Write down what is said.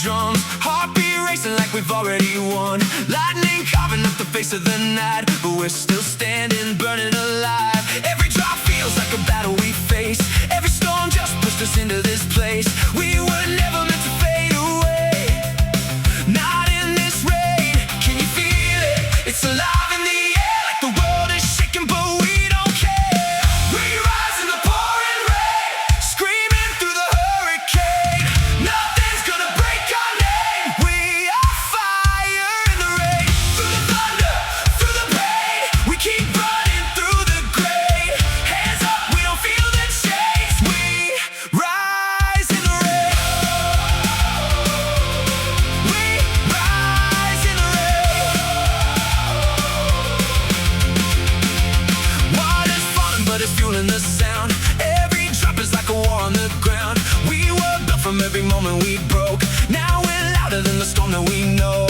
Drums, heartbeat racing like we've already won. Lightning carving up the face of the night, but we're still standing, burning alive. Every drop feels like a battle we face. Every storm just pushed us into this place. We were never meant to fade away. Not in this rain. Can you feel it? It's alive in the air, like the world is shaking, but we don't care. We rise in the pouring rain, screaming through the hurricane. Nothing's gonna break our name. We are fire in the rain. Through the thunder, through the pain, we keep running through the gray. Hands up, we don't feel the chains. We rise in the rain. We rise in the rain. Water's falling, but it's fueling the sound. Every drop is like a war on the ground. We were built from every moment we broke. Now we're louder than the storm that we know.